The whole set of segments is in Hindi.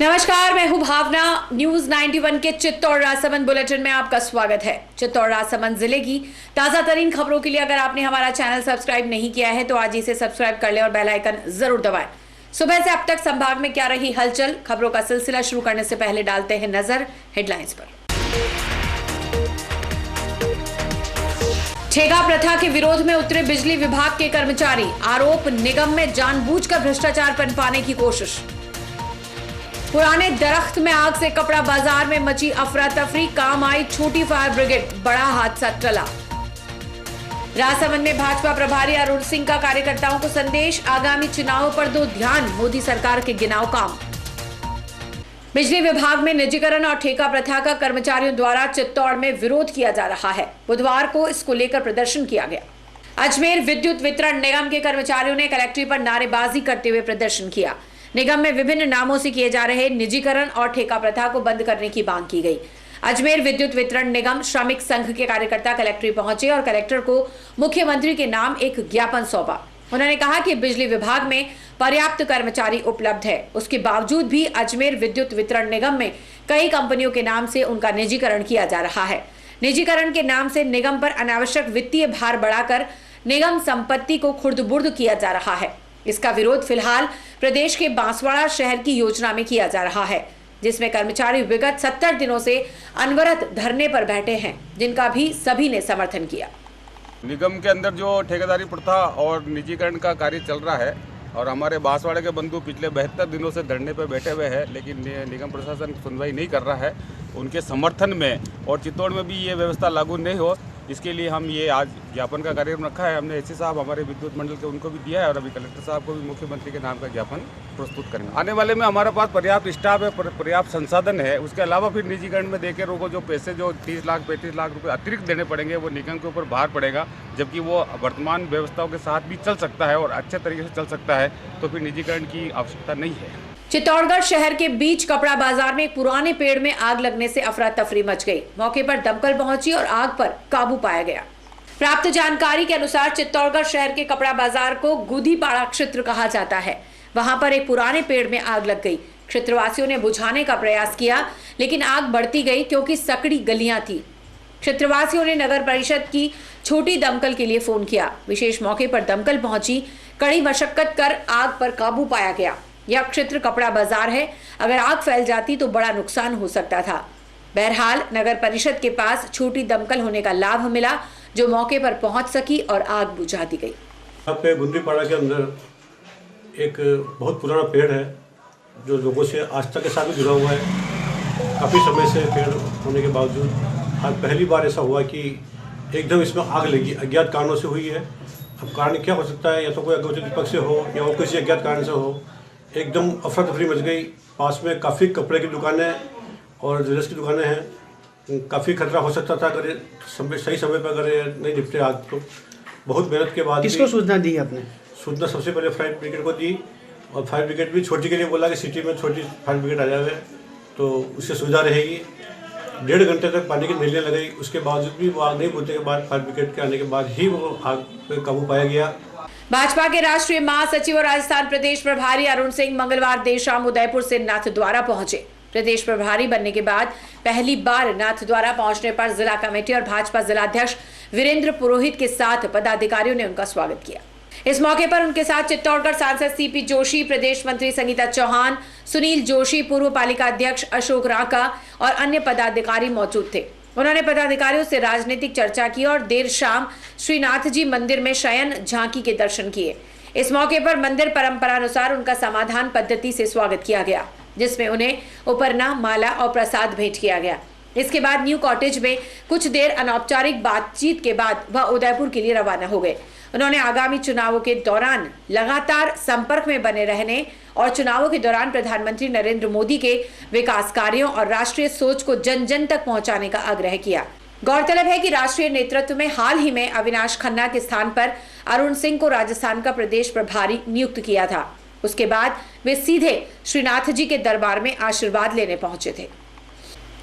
नमस्कार, मैं हूं भावना। न्यूज 91 के चित्तौड़ राजसमंद बुलेटिन में आपका स्वागत है। चित्तौड़ राजसमंद जिले की ताजा तरीन खबरों के लिए अगर आपने हमारा चैनल सब्सक्राइब नहीं किया है तो आज इसे सब्सक्राइब कर ले और बेल आइकन जरूर दबाएं। सुबह से अब तक संभाग में क्या रही हलचल, खबरों का सिलसिला शुरू करने से पहले डालते हैं नजर हेडलाइंस पर। ठेका प्रथा के विरोध में उतरे बिजली विभाग के कर्मचारी, आरोप निगम में जानबूझकर भ्रष्टाचार पनपाने की कोशिश। पुराने दरख्त में आग से कपड़ा बाजार में मची अफरा तफरी, काम आई छोटी फायर ब्रिगेड, बड़ा हादसा टला। राजसमंद में भाजपा प्रभारी अरुण सिंह का कार्यकर्ताओं को संदेश, आगामी चुनावों पर दो ध्यान, मोदी सरकार के गिनाओ काम। बिजली विभाग में निजीकरण और ठेका प्रथा का कर्मचारियों द्वारा चित्तौड़ में विरोध किया जा रहा है। बुधवार को इसको लेकर प्रदर्शन किया गया। अजमेर विद्युत वितरण निगम के कर्मचारियों ने कलेक्ट्रेट पर नारेबाजी करते हुए प्रदर्शन किया। निगम में विभिन्न नामों से किए जा रहे निजीकरण और ठेका प्रथा को बंद करने की मांग की गई। अजमेर विद्युत वितरण निगम श्रमिक संघ के कार्यकर्ता कलेक्ट्रेट पहुंचे और कलेक्टर को मुख्यमंत्री के नाम एक ज्ञापन सौंपा। उन्होंने कहा कि बिजली विभाग में पर्याप्त कर्मचारी उपलब्ध है, उसके बावजूद भी अजमेर विद्युत वितरण निगम में कई कंपनियों के नाम से उनका निजीकरण किया जा रहा है। निजीकरण के नाम से निगम पर अनावश्यक वित्तीय भार बढ़ाकर निगम संपत्ति को खुर्द-बुर्द किया जा रहा है। इसका विरोध फिलहाल प्रदेश के बांसवाड़ा शहर की योजना में किया जा रहा है, जिसमें कर्मचारी विगत 70 दिनों से अनवरत धरने पर बैठे हैं, जिनका भी सभी ने समर्थन किया। निगम के अंदर जो ठेकेदारी प्रथा और निजीकरण का कार्य चल रहा है और हमारे बांसवाड़े के बंधु पिछले 72 दिनों से धरने पर बैठे हुए हैं, लेकिन निगम प्रशासन सुनवाई नहीं कर रहा है। उनके समर्थन में और चित्तौड़ में भी ये व्यवस्था लागू नहीं हो, इसके लिए हम ये आज ज्ञापन का कार्यक्रम रखा है। हमने एससी साहब हमारे विद्युत मंडल के उनको भी दिया है और अभी कलेक्टर साहब को भी मुख्यमंत्री के नाम का ज्ञापन प्रस्तुत करेंगे। आने वाले में हमारे पास पर्याप्त स्टाफ है, पर्याप्त संसाधन है। उसके अलावा फिर निजीकरण में देखे लोगों जो पैसे जो 30 लाख 35 लाख रुपए अतिरिक्त देने पड़ेंगे, वो निगम के ऊपर भार पड़ेगा, जबकि वो वर्तमान व्यवस्थाओं के साथ भी चल सकता है और अच्छे तरीके से चल सकता है, तो फिर निजीकरण की आवश्यकता नहीं है। चित्तौड़गढ़ शहर के बीच कपड़ा बाजार में एक पुराने पेड़ में आग लगने से अफरा तफरी मच गई। मौके पर दमकल पहुंची और आग पर काबू पाया गया। प्राप्त जानकारी के अनुसार चित्तौड़गढ़ शहर के कपड़ा बाजार को गुदीपाड़ा क्षेत्र कहा जाता है। वहां पर एक पुराने पेड़ में आग लग गई। क्षेत्रवासियों ने बुझाने का प्रयास किया, लेकिन आग बढ़ती गई क्योंकि सकड़ी गलियां थी। क्षेत्रवासियों ने नगर परिषद की छोटी दमकल के लिए फोन किया। विशेष मौके पर दमकल पहुंची, कड़ी मशक्कत कर आग पर काबू पाया गया। यह क्षेत्र कपड़ा बाजार है, अगर आग फैल जाती तो बड़ा नुकसान हो सकता था। बहरहाल नगर परिषद के पास छोटी दमकल होने का लाभ मिला, जो मौके पर पहुंच सकी और आग बुझा दी गई। यहाँ पे गुंदीपाड़ा के अंदर एक बहुत पुराना पेड़ है जो लोगों से आस्था के साथ भी जुड़ा हुआ है। काफ़ी समय से पेड़ होने के बावजूद आज पहली बार ऐसा हुआ कि एकदम इसमें आग लगी, अज्ञात कारणों से हुई है। अब कारण क्या हो सकता है, या तो कोई अघोषित विपक्ष से हो या वो किसी अज्ञात कारण से हो। एकदम अफरा तफरी मच गई। पास में काफ़ी कपड़े की दुकानें और ज्वेलर्स की दुकानें हैं। काफ़ी खतरा हो सकता था अगर सही समय पर अगर नहीं निपटे आग तो। बहुत मेहनत के बाद किसको सूचना दी आपने? सूचना सबसे पहले फायर ब्रिगेड को दी और फायर ब्रिगेड भी छोटी के लिए बोला कि सिटी में छोटी फायर ब्रिगेड आ जाए तो उससे सुविधा रहेगी। 1.5 घंटे तक पानी की नलियाँ लगाई, उसके बावजूद भी वो आग नहीं बुझने के बाद फायर ब्रिगेड के आने के बाद ही वो आग पर काबू पाया गया। भाजपा के राष्ट्रीय महासचिव और राजस्थान प्रदेश प्रभारी अरुण सिंह मंगलवार देर शाम उदयपुर से नाथद्वारा पहुंचे। प्रदेश प्रभारी बनने के बाद पहली बार नाथद्वारा पहुंचने पर जिला कमेटी और भाजपा जिलाध्यक्ष वीरेंद्र पुरोहित के साथ पदाधिकारियों ने उनका स्वागत किया। इस मौके पर उनके साथ चित्तौड़गढ़ सांसद सीपी जोशी, प्रदेश मंत्री संगीता चौहान, सुनील जोशी, पूर्व पालिका अध्यक्ष अशोक राका और अन्य पदाधिकारी मौजूद थे। उन्होंने पदाधिकारियों से राजनीतिक चर्चा की और देर शाम श्रीनाथ जी मंदिर में शयन झांकी के दर्शन किए। इस मौके पर मंदिर परंपरानुसार उनका समाधान पद्धति से स्वागत किया गया, जिसमें उन्हें उपरना, माला और प्रसाद भेंट किया गया। इसके बाद न्यू कॉटेज में कुछ देर अनौपचारिक बातचीत के बाद वह उदयपुर के लिए रवाना हो गए। उन्होंने आगामी चुनावों के दौरान लगातार संपर्क में बने रहने और चुनावों के दौरान प्रधानमंत्री नरेंद्र मोदी के विकास कार्यों और राष्ट्रीय सोच को जन जन तक पहुंचाने का आग्रह किया। गौरतलब है कि राष्ट्रीय नेतृत्व में हाल ही में अविनाश खन्ना के स्थान पर अरुण सिंह को राजस्थान का प्रदेश प्रभारी नियुक्त किया था। उसके बाद वे सीधे श्रीनाथ जी के दरबार में आशीर्वाद लेने पहुंचे थे।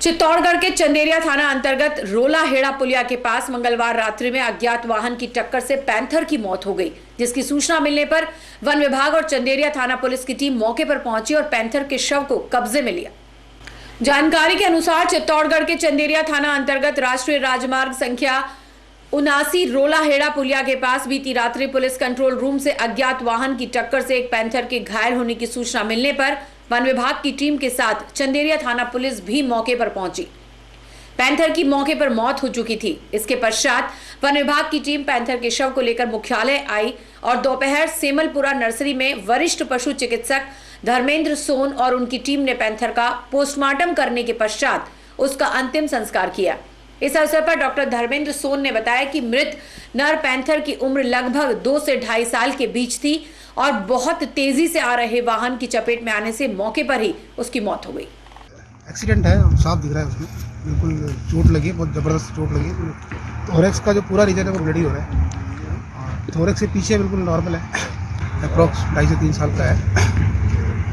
चित्तौड़गढ़ के चंदेरिया थाना अंतर्गत रोला हेड़ा पुलिया के पास मंगलवार रात्रि में अज्ञात वाहन की टक्कर से पैंथर की मौत हो गई, जिसकी सूचना मिलने पर वन विभाग और चंदेरिया थाना पुलिस की टीम मौके पर पहुंची और पैंथर के शव को कब्जे में लिया। जानकारी के अनुसार चित्तौड़गढ़ के चंदेरिया थाना अंतर्गत राष्ट्रीय राजमार्ग संख्या 79 रोला हेड़ा पुलिया के पास बीती रात्रि पुलिस कंट्रोल रूम से अज्ञात वाहन की टक्कर से एक पैंथर के घायल होने की सूचना मिलने पर वन विभाग की टीम के साथ चंदेरिया थाना पुलिस भी मौके पर पहुंची। पैंथर की मौके पर मौत हो चुकी थी। इसके पश्चात वन विभाग की टीम पैंथर के शव को लेकर मुख्यालय आई और दोपहर सेमलपुरा नर्सरी में वरिष्ठ पशु चिकित्सक धर्मेंद्र सोन और उनकी टीम ने पैंथर का पोस्टमार्टम करने के पश्चात उसका अंतिम संस्कार किया। इस अवसर पर डॉक्टर धर्मेंद्र सोन ने बताया कि मृत नर पैंथर की उम्र लगभग 2 से 2.5 साल के बीच थी और बहुत तेजी से आ रहे वाहन की चपेट में आने से मौके पर ही उसकी मौत हो गई। एक्सीडेंट है, साफ दिख रहा है, उसमें बिल्कुल चोट लगी है, बहुत ज़बरदस्त चोट लगी है। थोरेक्स का जो पूरा रीजन है वो ब्लडी हो रहा है। थोरेक्स से पीछे बिल्कुल नॉर्मल है, अप्रॉक्स 2.5 से 3 साल का है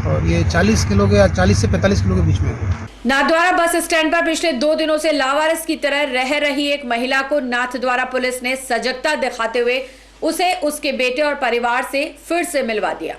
और ये 40 किलो के या 40 से 45 किलो के बीच में है। नाथद्वारा बस स्टैंड पर पिछले 2 दिनों से लावारिस की तरह रह रही एक महिला को नाथद्वारा पुलिस ने सजगता दिखाते हुए उसे उसके बेटे और परिवार से फिर से मिलवा दिया।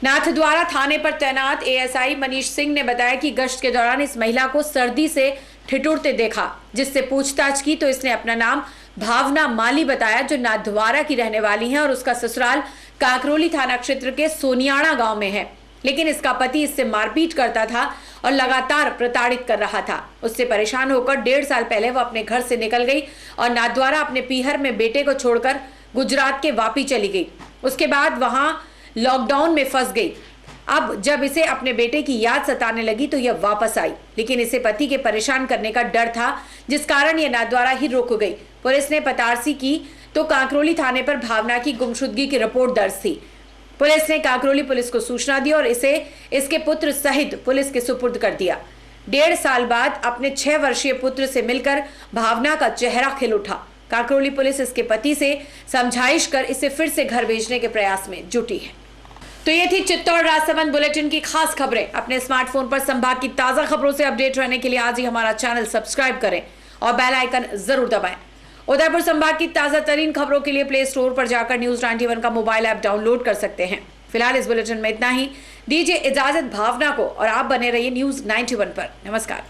नाथद्वारा थाने पर तैनात एएसआई मनीष सिंह ने बताया कि गश्त के दौरान इस महिला को सर्दी से ठिठुरते देखा, जिससे पूछताछ की तो इसने अपना नाम भावना माली बताया, जो नाथद्वारा की रहने वाली है और उसका ससुराल काकरोली थाना क्षेत्र के सोनियाड़ा गांव में है। लेकिन इसका पति इससे मारपीट करता था और लगातार प्रताड़ित कर रहा था। उससे परेशान होकर 1.5 साल पहले वह अपने घर से निकल गई और नाथद्वारा अपने पीहर में बेटे को छोड़कर गुजरात के वापी चली गई। उसके बाद वहां लॉकडाउन में फंस गई। अब जब इसे अपने बेटे की याद सताने लगी तो यह वापस आई, लेकिन इसे पति के परेशान करने का डर था, जिस कारण यह नाथद्वारा ही रुक गई। पुलिस ने पतारसी की तो काकरोली थाने पर भावना की गुमशुदगी की रिपोर्ट दर्ज थी। पुलिस ने काकरोली पुलिस को सूचना दी और इसे इसके पुत्र सहित पुलिस के सुपुर्द कर दिया। 1.5 साल बाद अपने 6 वर्षीय पुत्र से मिलकर भावना का चेहरा खिल उठा। काकरोली पुलिस इसके पति से समझाइश कर इसे फिर से घर भेजने के प्रयास में जुटी है। तो ये थी चित्तौड़ राजसमंद बुलेटिन की खास खबरें। अपने स्मार्टफोन पर संभाग की ताजा खबरों से अपडेट रहने के लिए आज ही हमारा चैनल सब्सक्राइब करें और बेल आइकन जरूर दबाएं। उदयपुर संभाग की ताजा तरीन खबरों के लिए प्ले स्टोर पर जाकर न्यूज 91 का मोबाइल ऐप डाउनलोड कर सकते हैं। फिलहाल इस बुलेटिन में इतना ही। दीजिए इजाजत भावना को और आप बने रहिए न्यूज 91 पर। नमस्कार।